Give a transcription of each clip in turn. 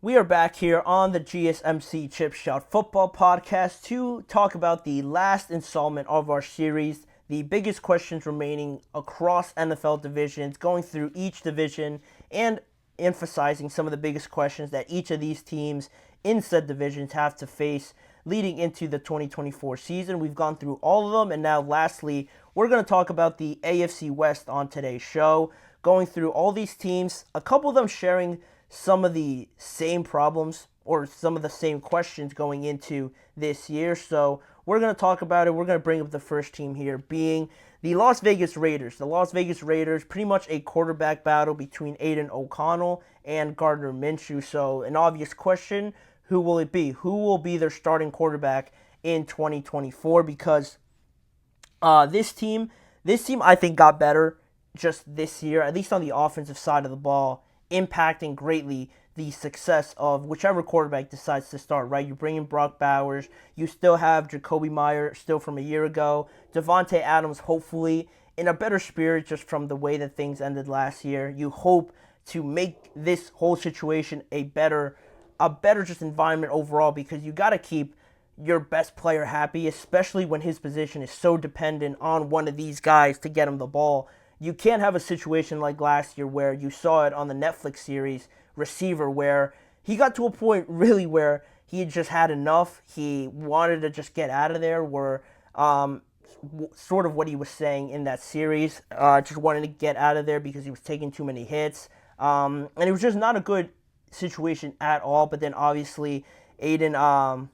We are back here on the GSMC Chip Shot Football Podcast to talk about the last installment of our series, the biggest questions remaining across NFL divisions, going through each division and emphasizing some of the biggest questions that each of these teams in said divisions have to face leading into the 2024 season. We've gone through all of them, and now lastly, we're going to talk about the AFC West on today's show, going through all these teams, a couple of them sharing some of the same problems or some of the same questions going into this year. So we're going to talk about it. We're going to bring up the first team here being the Las Vegas Raiders. The Las Vegas Raiders, pretty much a quarterback battle between Aiden O'Connell and Gardner Minshew. So an obvious question, who will it be? Who will be their starting quarterback in 2024? Because this team I think got better just this year, at least on the offensive side of the ball, impacting greatly the success of whichever quarterback decides to start, right? You bring in Brock Bowers. You still have Jacoby Meyer still from a year ago. Devontae Adams, hopefully, in a better spirit just from the way that things ended last year. You hope to make this whole situation a better just environment overall, because you got to keep your best player happy, especially when his position is so dependent on one of these guys to get him the ball. You can't have a situation like last year where you saw it on the Netflix series Receiver, where he got to a point really where he just had enough. He wanted to just get out of there, where sort of what he was saying in that series, just wanted to get out of there because he was taking too many hits. And it was just not a good situation at all. But then obviously Antonio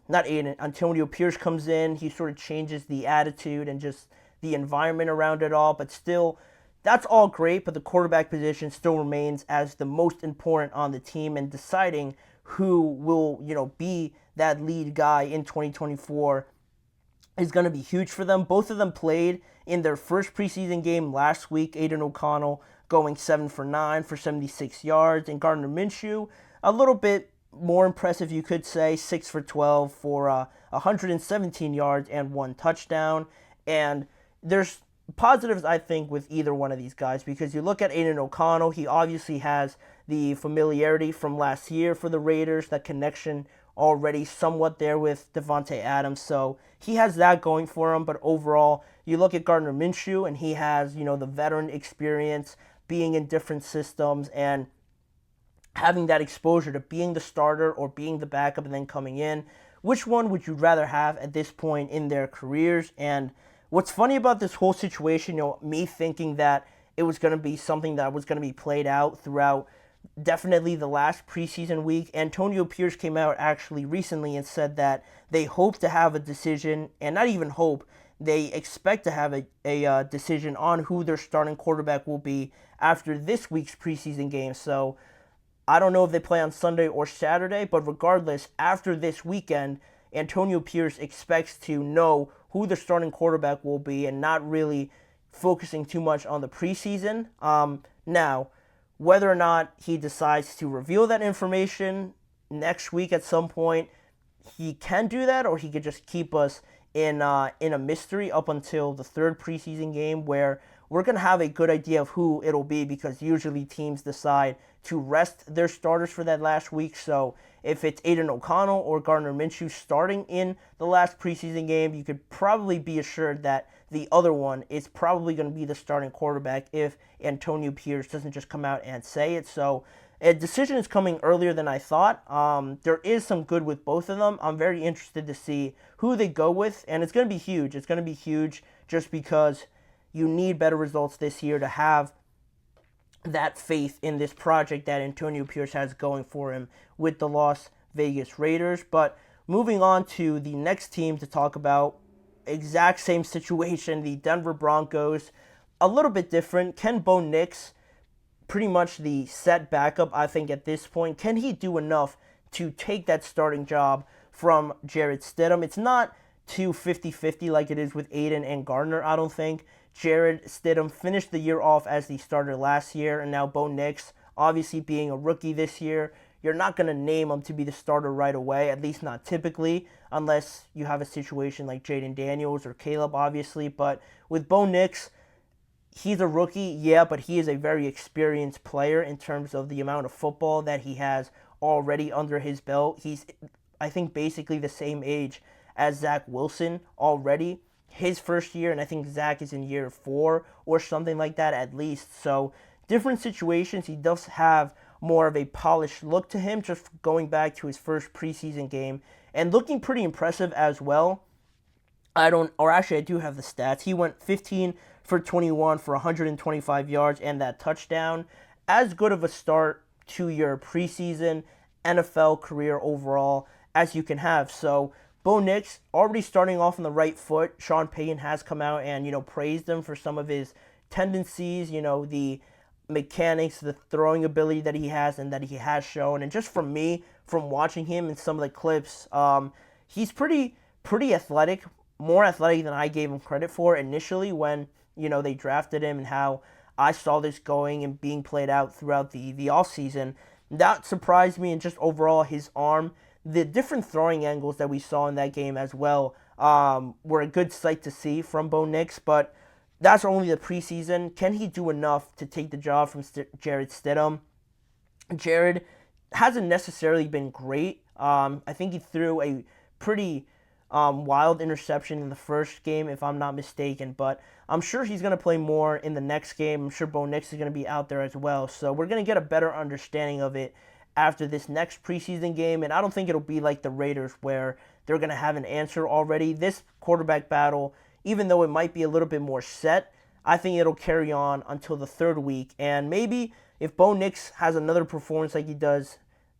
Pierce comes in. He sort of changes the attitude and just the environment around it all. But still, that's all great, but the quarterback position still remains as the most important on the team, and deciding who will, be that lead guy in 2024 is going to be huge for them. Both of them played in their first preseason game last week. Aiden O'Connell going 7 for 9 for 76 yards, and Gardner Minshew a little bit more impressive, you could say, 6 for 12 for 117 yards and 1 touchdown. And there's positives, I think, with either one of these guys, because you look at Aiden O'Connell, he obviously has the familiarity from last year for the Raiders, that connection already somewhat there with Devontae Adams, so he has that going for him. But overall, you look at Gardner Minshew, and he has, the veteran experience, being in different systems, and having that exposure to being the starter or being the backup and then coming in. Which one would you rather have at this point in their careers? And what's funny about this whole situation, me thinking that it was going to be something that was going to be played out throughout definitely the last preseason week. Antonio Pierce came out actually recently and said that they hope to have a decision, and not even hope, they expect to have a decision on who their starting quarterback will be after this week's preseason game. So I don't know if they play on Sunday or Saturday, but regardless, after this weekend, Antonio Pierce expects to know who the starting quarterback will be, and not really focusing too much on the preseason. Now, whether or not he decides to reveal that information next week at some point, he can do that, or he could just keep us in a mystery up until the third preseason game, where we're going to have a good idea of who it'll be, because usually teams decide to rest their starters for that last week. So if it's Aiden O'Connell or Gardner Minshew starting in the last preseason game, you could probably be assured that the other one is probably going to be the starting quarterback if Antonio Pierce doesn't just come out and say it. So a decision is coming earlier than I thought. There is some good with both of them. I'm very interested to see who they go with, and it's going to be huge. It's going to be huge just because you need better results this year to have that faith in this project that Antonio Pierce has going for him with the Las Vegas Raiders. But moving on to the next team to talk about, exact same situation, the Denver Broncos. A little bit different. Ken Bo Nix, pretty much the set backup, I think, at this point. Can he do enough to take that starting job from Jarrett Stidham? It's not too 50-50 like it is with Aiden and Gardner, I don't think. Jarrett Stidham finished the year off as the starter last year, and now Bo Nix, obviously being a rookie this year, you're not going to name him to be the starter right away, at least not typically, unless you have a situation like Jaden Daniels or Caleb, obviously. But with Bo Nix, he's a rookie, yeah, but he is a very experienced player in terms of the amount of football that he has already under his belt. He's, I think, basically the same age as Zach Wilson already. His first year, and I think Zach is in year 4 or something like that at least. So different situations. He does have more of a polished look to him, just going back to his first preseason game and looking pretty impressive as well. I do have the stats. He went 15 for 21 for 125 yards and that touchdown. As good of a start to your preseason NFL career overall as you can have. So Bo Nix already starting off on the right foot. Sean Payton has come out and, praised him for some of his tendencies, the mechanics, the throwing ability that he has and that he has shown. And just from watching him in some of the clips, he's pretty athletic, more athletic than I gave him credit for initially when, they drafted him, and how I saw this going and being played out throughout the offseason. That surprised me, and just overall his arm, the different throwing angles that we saw in that game as well were a good sight to see from Bo Nix, but that's only the preseason. Can he do enough to take the job from Jarrett Stidham? Jarrett hasn't necessarily been great. I think he threw a pretty wild interception in the first game, if I'm not mistaken, but I'm sure he's going to play more in the next game. I'm sure Bo Nix is going to be out there as well, so we're going to get a better understanding of it after this next preseason game, and I don't think it'll be like the Raiders where they're going to have an answer already. This quarterback battle, even though it might be a little bit more set, I think it'll carry on until the third week, and maybe if Bo Nix has another performance like he did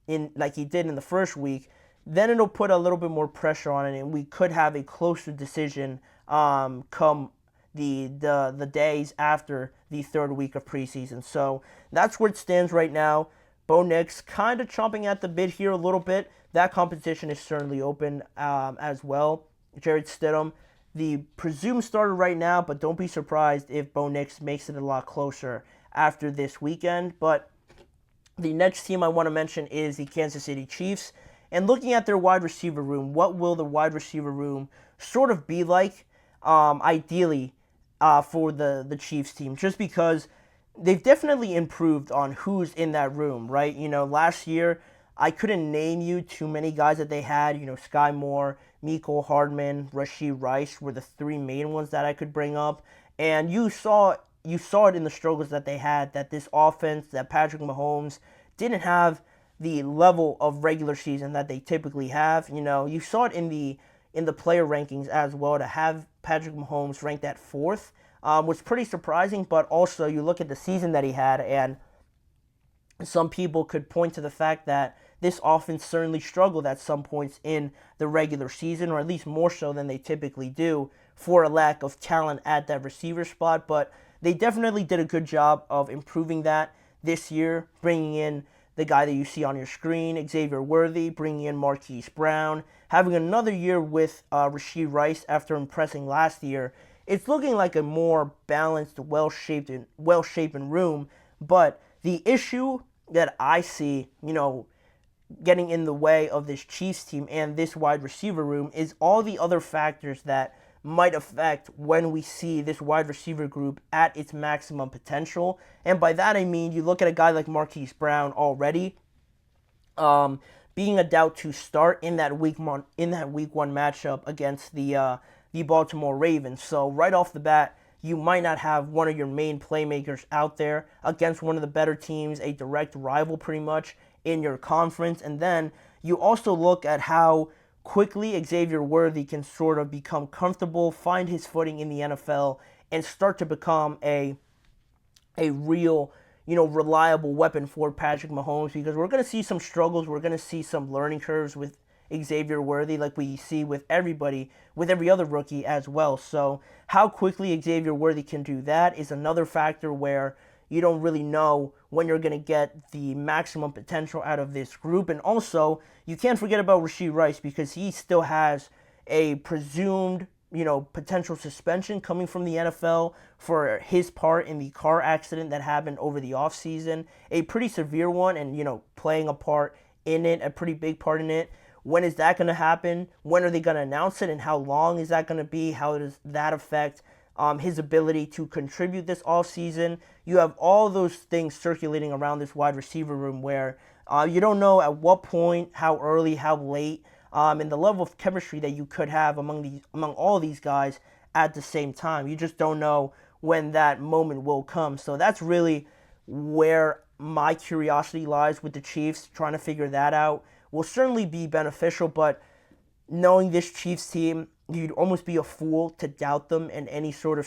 in the first week, then it'll put a little bit more pressure on it, and we could have a closer decision come the days after the third week of preseason. So that's where it stands right now. Bo Nix kind of chomping at the bit here a little bit. That competition is certainly open as well. Jarrett Stidham, the presumed starter right now, but don't be surprised if Bo Nix makes it a lot closer after this weekend. But the next team I want to mention is the Kansas City Chiefs. And looking at their wide receiver room, what will the wide receiver room sort of be like, ideally, for the Chiefs team? Just because they've definitely improved on who's in that room, right? Last year, I couldn't name you too many guys that they had. Sky Moore, Mecole Hardman, Rashee Rice were the 3 main ones that I could bring up. And you saw it in the struggles that they had, that this offense, that Patrick Mahomes didn't have the level of regular season that they typically have. You saw it in the player rankings as well. To have Patrick Mahomes ranked at 4th was pretty surprising, but also you look at the season that he had, and some people could point to the fact that this offense certainly struggled at some points in the regular season, or at least more so than they typically do, for a lack of talent at that receiver spot. But they definitely did a good job of improving that this year, bringing in the guy that you see on your screen, Xavier Worthy, bringing in Marquise Brown, having another year with Rashee Rice after impressing last year. It's looking like a more balanced, well-shaped room, but the issue that I see, getting in the way of this Chiefs team and this wide receiver room is all the other factors that might affect when we see this wide receiver group at its maximum potential. And by that I mean, you look at a guy like Marquise Brown already being a doubt to start in that week one matchup against the Baltimore Ravens. So right off the bat, you might not have one of your main playmakers out there against one of the better teams, a direct rival pretty much in your conference. And then you also look at how quickly Xavier Worthy can sort of become comfortable, find his footing in the NFL, and start to become a real, reliable weapon for Patrick Mahomes, because we're going to see some struggles, we're going to see some learning curves with Xavier Worthy like we see with everybody, with every other rookie as well. So how quickly Xavier Worthy can do that is another factor where you don't really know when you're going to get the maximum potential out of this group. And also, you can't forget about Rashee Rice, because he still has a presumed, potential suspension coming from the NFL for his part in the car accident that happened over the offseason. A pretty severe one, and, playing a part in it, a pretty big part in it. When is that going to happen? When are they going to announce it? And how long is that going to be? How does that affect his ability to contribute this offseason? You have all those things circulating around this wide receiver room where You don't know at what point, how early, how late, and the level of chemistry that you could have among all these guys at the same time. You just don't know when that moment will come. So that's really where my curiosity lies with the Chiefs. Trying to figure that out will certainly be beneficial, but knowing this Chiefs team, you'd almost be a fool to doubt them in any sort of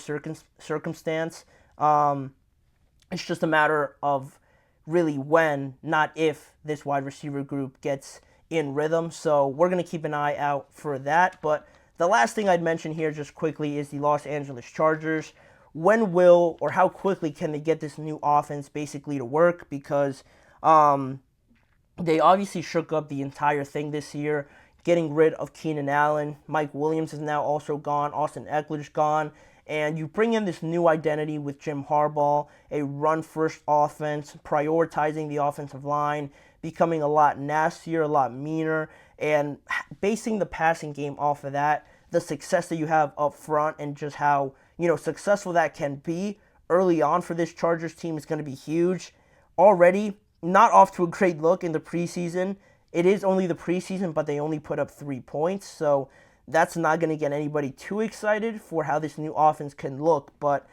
circumstance. It's just a matter of really when, not if, this wide receiver group gets in rhythm. So we're going to keep an eye out for that. But the last thing I'd mention here just quickly is the Los Angeles Chargers. When will or how quickly can they get this new offense basically to work? Because they obviously shook up the entire thing this year, getting rid of Keenan Allen. Mike Williams is now also gone. Austin Eckler's gone. And you bring in this new identity with Jim Harbaugh, a run-first offense, prioritizing the offensive line, becoming a lot nastier, a lot meaner, and basing the passing game off of that. The success that you have up front and just how, successful that can be early on for this Chargers team is going to be huge. Already, not off to a great look in the preseason. It is only the preseason, but they only put up 3 points, so that's not going to get anybody too excited for how this new offense can look. But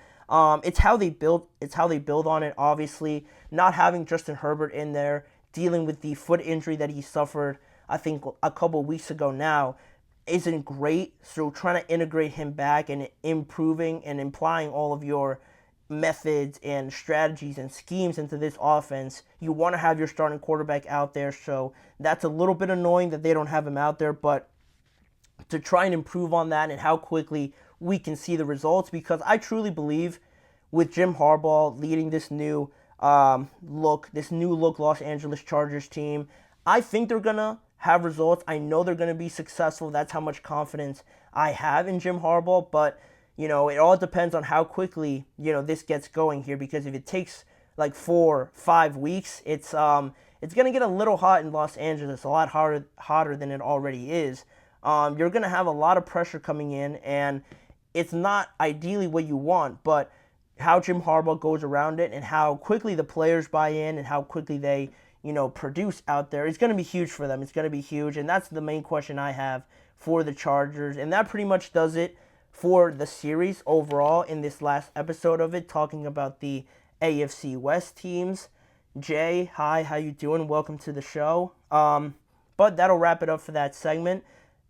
it's how they build. It's how they build on it. Obviously, not having Justin Herbert in there, dealing with the foot injury that he suffered, I think a couple of weeks ago now, isn't great. So trying to integrate him back and improving and implying all of your methods and strategies and schemes into this offense, you want to have your starting quarterback out there. So that's a little bit annoying that they don't have him out there, but to try and improve on that and how quickly we can see the results, because I truly believe with Jim Harbaugh leading this new look Los Angeles Chargers team, I think they're going to have results. I know they're going to be successful. That's how much confidence I have in Jim Harbaugh, but it all depends on how quickly, this gets going here, because if it takes like 4-5 weeks, it's going to get a little hot in Los Angeles, a lot hotter than it already is. You're going to have a lot of pressure coming in, and it's not ideally what you want, but how Jim Harbaugh goes around it and how quickly the players buy in and how quickly they, produce out there, it's going to be huge for them. It's going to be huge, and that's the main question I have for the Chargers, and that pretty much does it for the series overall in this last episode of it, talking about the AFC West teams. Jay, hi, how you doing? Welcome to the show. But that'll wrap it up for that segment.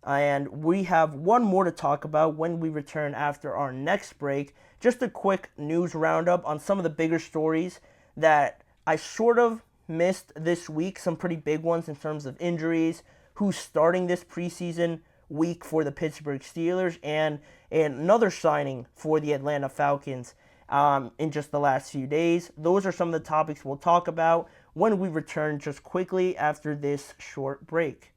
And we have one more to talk about when we return after our next break. Just a quick news roundup on some of the bigger stories that I sort of missed this week. Some pretty big ones in terms of injuries, who's starting this preseason week for the Pittsburgh Steelers, and another signing for the Atlanta Falcons in just the last few days. Those are some of the topics we'll talk about when we return just quickly after this short break.